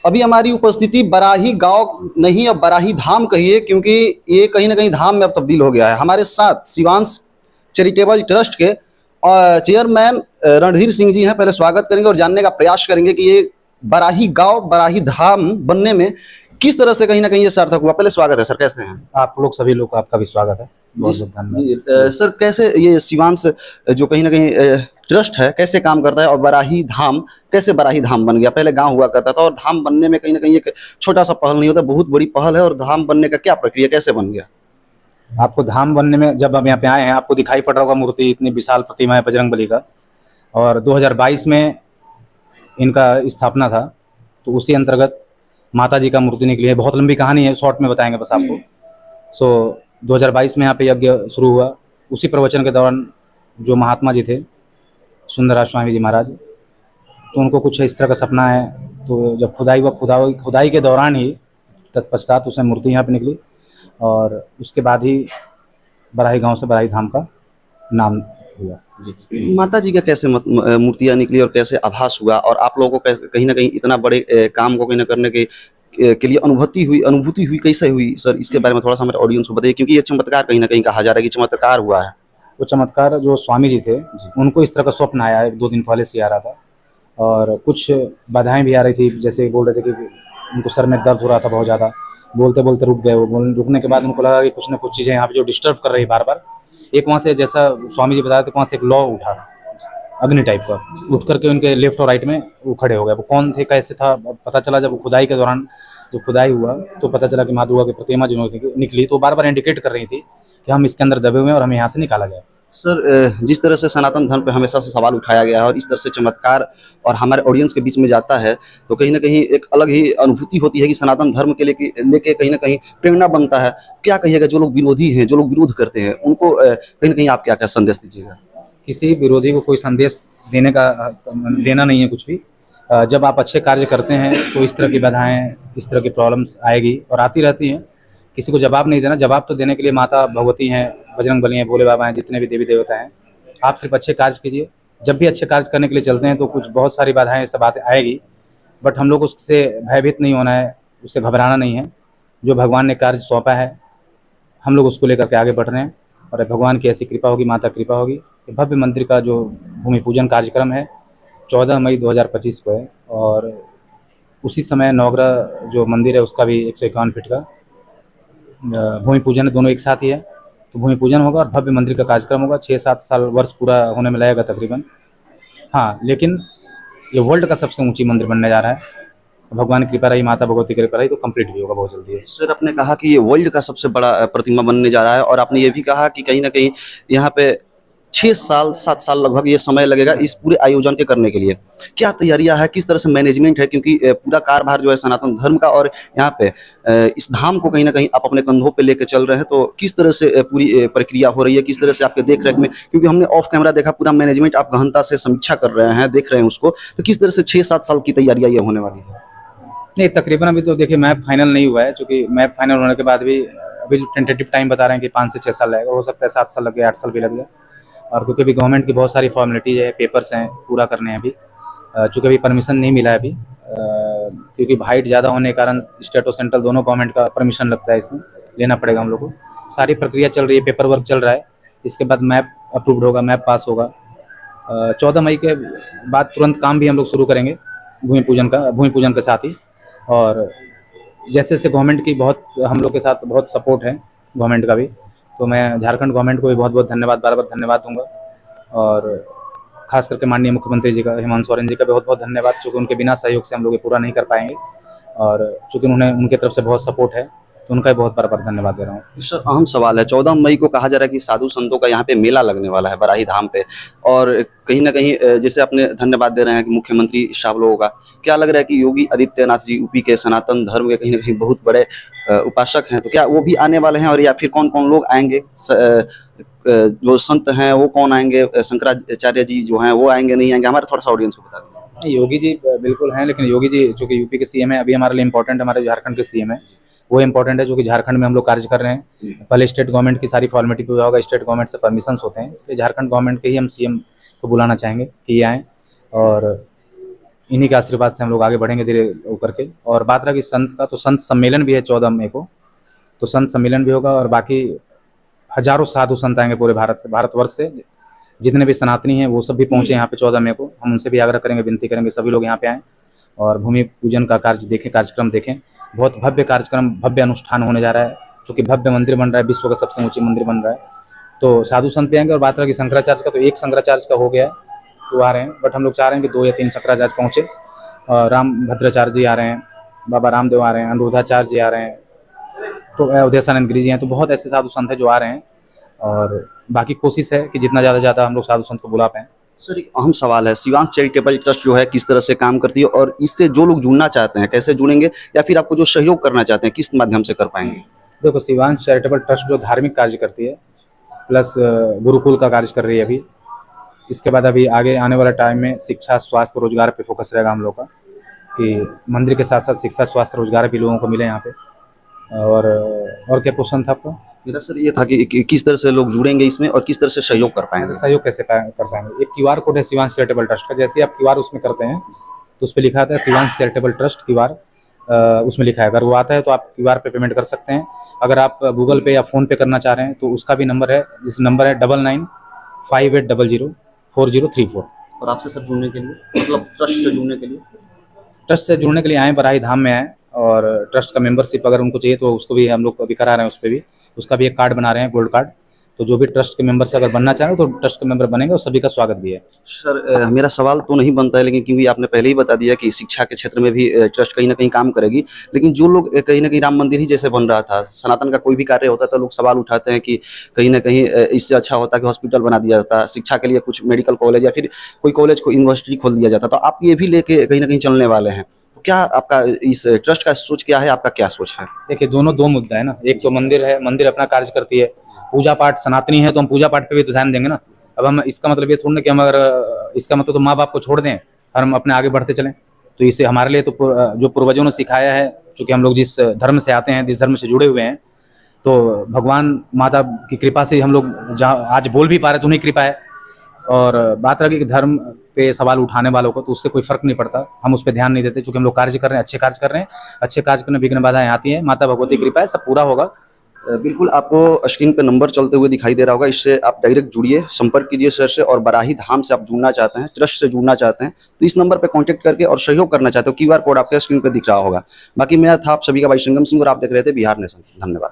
अभी हमारी उपस्थिति बराही गांव नहीं, अब बराही धाम कहिए, क्योंकि ये कहीं ना कहीं धाम में अब तब्दील हो गया है। हमारे साथ शिवांश चैरिटेबल ट्रस्ट के चेयरमैन रणधीर सिंह जी हैं। पहले स्वागत करेंगे और जानने का प्रयास करेंगे कि ये बराही गांव बराही धाम बनने में किस तरह से कहीं ना कहीं ये सार्थक हुआ। पहले स्वागत है सर, कैसे हैं आप लोग? सभी लोग का आपका भी स्वागत है, बहुत बहुत धन्यवाद। सर, कैसे ये शिवांश जो कहीं ना कहीं ट्रस्ट है कैसे काम करता है और बराही धाम कैसे बराही धाम बन गया? पहले गांव हुआ करता था और धाम बनने में कहीं ना कहीं एक छोटा सा पहल नहीं होता, बहुत बड़ी पहल है। और धाम बनने का क्या प्रक्रिया, कैसे बन गया? आपको धाम बनने में, जब हम यहाँ पे आए हैं, आपको दिखाई पड़ रहा होगा मूर्ति, इतनी विशाल प्रतिमा है बजरंगबली का। और 2022 में इनका स्थापना था, तो उसी अंतर्गत माता जी का मूर्ति निकली है। बहुत लंबी कहानी है, शॉर्ट में बताएंगे बस आपको। 2022 में यहाँ पे यज्ञ शुरू हुआ। उसी प्रवचन के दौरान जो महात्मा जी थे, सुंदरराज स्वामी जी महाराज, तो उनको कुछ इस तरह का सपना है। तो जब खुदाई हुआ, खुदाई के दौरान ही तत्पश्चात उसमें मूर्ति यहाँ पे निकली, और उसके बाद ही बराही गांव से बराही धाम का नाम हुआ। जी, माता जी का कैसे मूर्तियाँ निकली और कैसे आभास हुआ, और आप लोगों को कहीं ना कहीं इतना बड़े काम को कहीं ना करने के लिए अनुभूति हुई कैसे हुई सर? इसके बारे में थोड़ा सा हमारे ऑडियंस को बताइए, क्योंकि ये चमत्कार कहीं ना कहीं कहा जा रहा है कि चमत्कार हुआ है। वो चमत्कार जो स्वामी जी थे, उनको इस तरह का स्वप्न आया, 1-2 दिन पहले से आ रहा था, और कुछ बाधाएं भी आ रही थी। जैसे बोल रहे थे कि उनको सर में दर्द हो रहा था बहुत ज़्यादा, बोलते बोलते रुक गए। वो रुकने के बाद उनको लगा कि कुछ ना कुछ चीज़ें यहाँ पे जो डिस्टर्ब कर रही है बार बार। एक वहाँ से, जैसा स्वामी जी बताया थे, वहाँ से एक लौ उठा, अग्नि टाइप का, उठ करके उनके लेफ्ट और राइट में वो खड़े हो गए। वो कौन थे, कैसे था, पता चला जब खुदाई के दौरान, जब खुदाई हुआ तो पता चला कि माँ दुर्गा की प्रतिमा जो निकली, तो बार बार इंडिकेट कर रही थी कि हम इसके अंदर दबे हुए हैं और हमें यहाँ से निकाला जाए। सर, जिस तरह से सनातन धर्म पे हमेशा से सवाल उठाया गया है और इस तरह से चमत्कार और हमारे ऑडियंस के बीच में जाता है, तो कहीं ना कहीं एक अलग ही अनुभूति होती है कि सनातन धर्म के लेके कहीं ना कहीं प्रेरणा बनता है। क्या कहिएगा जो लोग विरोधी हैं, जो लोग विरोध करते हैं, उनको कहीं ना कहीं आप क्या क्या संदेश दीजिएगा? किसी विरोधी को कोई संदेश देना नहीं है कुछ भी। जब आप अच्छे कार्य करते हैं तो इस तरह की बाधाएं, इस तरह की प्रॉब्लम्स आएगी और आती रहती हैं। किसी को जवाब नहीं देना, जवाब तो देने के लिए माता भगवती हैं, बजरंगबली हैं, भोले बाबा हैं, जितने भी देवी देवता हैं। आप सिर्फ अच्छे कार्य कीजिए। जब भी अच्छे कार्य करने के लिए चलते हैं तो कुछ बहुत सारी बाधाएं, सब बातें आएगी, बट हम लोग उससे भयभीत नहीं होना है, उससे घबराना नहीं है। जो भगवान ने कार्य सौंपा है, हम लोग उसको लेकर के आगे बढ़ रहे हैं, और भगवान की ऐसी कृपा होगी, माता कृपा होगी। भव्य मंदिर का जो भूमि पूजन कार्यक्रम है 14 मई 2025 को है, और उसी समय नवग्रह जो मंदिर है उसका भी 151 फीट का भूमि पूजन है, दोनों एक साथ ही है। तो भूमि पूजन होगा और भव्य मंदिर का कार्यक्रम होगा। 6-7 साल वर्ष पूरा होने में लगेगा तकरीबन। हाँ, लेकिन ये वर्ल्ड का सबसे ऊंची मंदिर बनने जा रहा है। भगवान की कृपा रही, माता भगवती की कृपा रही, तो कंप्लीट भी होगा बहुत जल्दी है। सर, आपने कहा कि ये वर्ल्ड का सबसे बड़ा प्रतिमा बनने जा रहा है, और आपने ये भी कहा कि कहीं ना कहीं यहाँ पे 6-7 साल लगभग ये समय लगेगा इस पूरे आयोजन के करने के लिए। क्या तैयारियां है, किस तरह से मैनेजमेंट है? क्योंकि पूरा कार्यभार जो है सनातन धर्म का, और यहाँ पे इस धाम को कहीं ना कहीं आप अपने कंधों पे लेके चल रहे हैं, तो किस तरह से पूरी प्रक्रिया हो रही है, किस तरह से आपके देख रेख में? क्योंकि हमने ऑफ कैमरा देखा, पूरा मैनेजमेंट आप गहनता से समीक्षा कर रहे हैं, देख रहे हैं उसको, तो किस तरह से 6-7 साल की तैयारियां ये होने वाली है? नहीं, तकरीबन अभी तो देखिए मैप फाइनल नहीं हुआ है, क्योंकि मैप फाइनल होने के बाद भी अभी जो टेंटेटिव टाइम बता रहे हैं कि 5 से 6 साल लगेगा, हो सकता है 7 साल लग जाए, 8 साल भी लग जाए। और क्योंकि अभी गवर्नमेंट की बहुत सारी फॉर्मेलिटीज है, पेपर्स हैं, पूरा करने हैं अभी। चूँकि अभी परमिशन नहीं मिला है अभी, क्योंकि हाइट ज़्यादा होने के कारण स्टेट और सेंट्रल दोनों गवर्नमेंट का परमिशन लगता है, इसमें लेना पड़ेगा हम लोग को। सारी प्रक्रिया चल रही है, पेपर वर्क चल रहा है। इसके बाद मैप अप्रूव्ड होगा, मैप पास होगा। 14 मई के बाद तुरंत काम भी हम लोग शुरू करेंगे भूमि पूजन के साथ ही। और जैसे जैसे गवर्नमेंट की बहुत, हम लोग के साथ बहुत सपोर्ट है गवर्नमेंट का भी, तो मैं झारखंड गवर्नमेंट को भी बहुत बहुत धन्यवाद, बार बार धन्यवाद दूंगा। और खास करके माननीय मुख्यमंत्री जी का, हेमंत सोरेन जी का बहुत बहुत धन्यवाद, क्योंकि उनके बिना सहयोग से हम लोग ये पूरा नहीं कर पाएंगे। और चूँकि उन्हें, उनके तरफ से बहुत सपोर्ट है, तो उनका भी बहुत बार बार धन्यवाद दे रहा हूँ। सर, अहम सवाल है, 14 मई को कहा जा रहा है कि साधु संतों का यहाँ पे मेला लगने वाला है बराही धाम पे, और कहीं ना कहीं जैसे अपने धन्यवाद दे रहे हैं कि मुख्यमंत्री साहब लोगों का, क्या लग रहा है कि योगी आदित्यनाथ जी यूपी के सनातन धर्म के कहीं ना कहीं बहुत बड़े उपासक हैं, तो क्या वो भी आने वाले हैं? और या फिर कौन कौन लोग आएंगे? जो संत हैं वो कौन आएंगे? शंकराचार्य जी जो हैं वो आएंगे, नहीं आएंगे? हमारे थोड़ा सा ऑडियंस को बता दें। योगी जी बिल्कुल हैं, लेकिन योगी जी चूँकि यूपी के सीएम है, अभी हमारे लिए इंपॉर्टेंट, हमारे झारखंड के सीएम है, वो इंपॉर्टेंट है, जो कि झारखंड में हम लोग कार्य कर रहे हैं। पहले स्टेट गवर्नमेंट की सारी फॉर्मेलिटी पूरा होगा, स्टेट गवर्नमेंट से परमिशंस होते हैं, इसलिए झारखंड गवर्नमेंट के ही हम सीएम को बुलाना चाहेंगे कि ये आएँ। और इन्हीं के आशीर्वाद से हम लोग आगे बढ़ेंगे धीरे होकर के। और बात रहा कि संत का, तो संत सम्मेलन भी है 14 मई को, तो संत सम्मेलन भी होगा और बाकी हजारों साधु संत आएंगे पूरे भारतवर्ष से, जितने भी सनातनी हैं वो सब भी पहुँचे यहाँ पे 14 मई को। हम उनसे भी आग्रह करेंगे, विनती करेंगे सभी लोग यहाँ पे आएँ और भूमि पूजन का कार्य देखें, कार्यक्रम देखें। बहुत भव्य कार्यक्रम, भव्य अनुष्ठान होने जा रहा है, चूँकि भव्य मंदिर बन रहा है, विश्व का सबसे ऊँची मंदिर बन रहा है, तो साधु संत भी आएंगे। और बात रहा कि शंकराचार्य का, तो एक शंकराचार्य का हो गया है, तो आ रहे हैं, बट हम लोग चाह रहे हैं कि 2 या 3 शंकराचार्य पहुँचे। राम भद्राचार्य जी आ रहे हैं, बाबा रामदेव आ रहे हैं, अनिरुद्धाचार्य जी आ रहे हैं, तो अवधेशानंद गिरी जी हैं, तो बहुत ऐसे साधु संत हैं जो आ रहे हैं। और बाकी कोशिश है कि जितना ज़्यादा हम लोग साधु संत को बुला पाएँ। सर एक अहम सवाल है, शिवांश चैरिटेबल ट्रस्ट जो है किस तरह से काम करती है और इससे जो लोग जुड़ना चाहते हैं कैसे जुड़ेंगे, या फिर आपको जो सहयोग करना चाहते हैं किस माध्यम से कर पाएंगे? देखो, शिवांश चैरिटेबल ट्रस्ट जो धार्मिक कार्य करती है, प्लस गुरुकुल का कार्य कर रही है अभी। इसके बाद अभी आगे आने वाला टाइम में शिक्षा, स्वास्थ्य, रोजगार पे फोकस रहेगा हम लोग का, कि मंदिर के साथ साथ शिक्षा, स्वास्थ्य, रोजगार भी लोगों को मिले यहाँ पे। और क्या क्वेश्चन था आपका? मेरा सर ये था कि किस तरह से लोग जुड़ेंगे इसमें और किस तरह से सहयोग कर पाएंगे? सहयोग कैसे कर पाएंगे? एक QR कोड है शिवांश चैरिटेबल ट्रस्ट का, जैसे आप QR उसमें करते हैं तो उस पर लिखा आता है शिवांश चैरिटेबल ट्रस्ट QR, उसमें लिखा है। अगर वो आता है तो आप QR पे पेमेंट कर सकते हैं। अगर आप गूगल पे या फ़ोन पे करना चाह रहे हैं तो उसका भी नंबर है, जिस नंबर है 9958004034। और आपसे सर जुड़ने के लिए, मतलब ट्रस्ट से जुड़ने के लिए? ट्रस्ट से जुड़ने के लिए आएँ, बराही धाम में आएँ, और ट्रस्ट का मेंबरशिप अगर उनको चाहिए तो उसको भी हम लोग अभी करा रहे हैं, उस पर भी उसका भी एक कार्ड बना रहे हैं, गोल्ड कार्ड। तो जो भी ट्रस्ट के मेंबर से अगर बनना चाहें तो ट्रस्ट के मेंबर बनेंगे और सभी का स्वागत भी है। सर मेरा सवाल तो नहीं बनता है, लेकिन क्योंकि आपने पहले ही बता दिया कि शिक्षा के क्षेत्र में भी ट्रस्ट कहीं ना कहीं काम करेगी, लेकिन जो लोग कहीं ना कहीं राम मंदिर ही जैसे बन रहा था, सनातन का कोई भी कार्य होता है तो लोग सवाल उठाते हैं कि कहीं ना कहीं इससे अच्छा होता कि हॉस्पिटल बना दिया जाता, शिक्षा के लिए कुछ मेडिकल कॉलेज या फिर कोई कॉलेज को यूनिवर्सिटी खोल दिया जाता। तो आप ये भी लेके कहीं ना कहीं चलने वाले हैं, तो क्या आपका इस ट्रस्ट का सोच क्या है, आपका क्या सोच है? देखिए, दोनों दो मुद्दा है ना। एक तो मंदिर है, मंदिर अपना कार्य करती है, पूजा पाठ सनातनी है तो हम पूजा पाठ पे भी तो ध्यान देंगे ना। अब हम इसका मतलब ये थोड़ा ना कि हम अगर इसका मतलब तो माँ बाप को छोड़ दें और हम अपने आगे बढ़ते चलें, तो इससे हमारे लिए तो जो पूर्वजों ने सिखाया है, चूँकि हम लोग जिस धर्म से आते हैं, जिस धर्म से जुड़े हुए हैं, तो भगवान माता की कृपा से हम लोग जहाँ आज बोल भी पा रहे तो उन्हीं कृपा है। और बात रही कि धर्म पे सवाल उठाने वालों को, तो उससे कोई फर्क नहीं पड़ता, हम उस पर ध्यान नहीं देते, चूँकि हम लोग कार्य कर रहे हैं, अच्छे कार्य कर रहे हैं। अच्छे कार्य करने विघ्न बाधाएं आती हैं, माता भगवती कृपा है, सब पूरा होगा। बिल्कुल, आपको स्क्रीन पे नंबर चलते हुए दिखाई दे रहा होगा, इससे आप डायरेक्ट जुड़िए, संपर्क कीजिए सर से। और बराही धाम से आप जुड़ना चाहते हैं, ट्रस्ट से जुड़ना चाहते हैं, तो इस नंबर पे कांटेक्ट करके और सहयोग करना चाहते हो, QR कोड आपके स्क्रीन पे दिख रहा होगा। बाकी मैं था आप सभी का भाई संगम सिंह और आप देख रहे थे बिहार नेशन। धन्यवाद।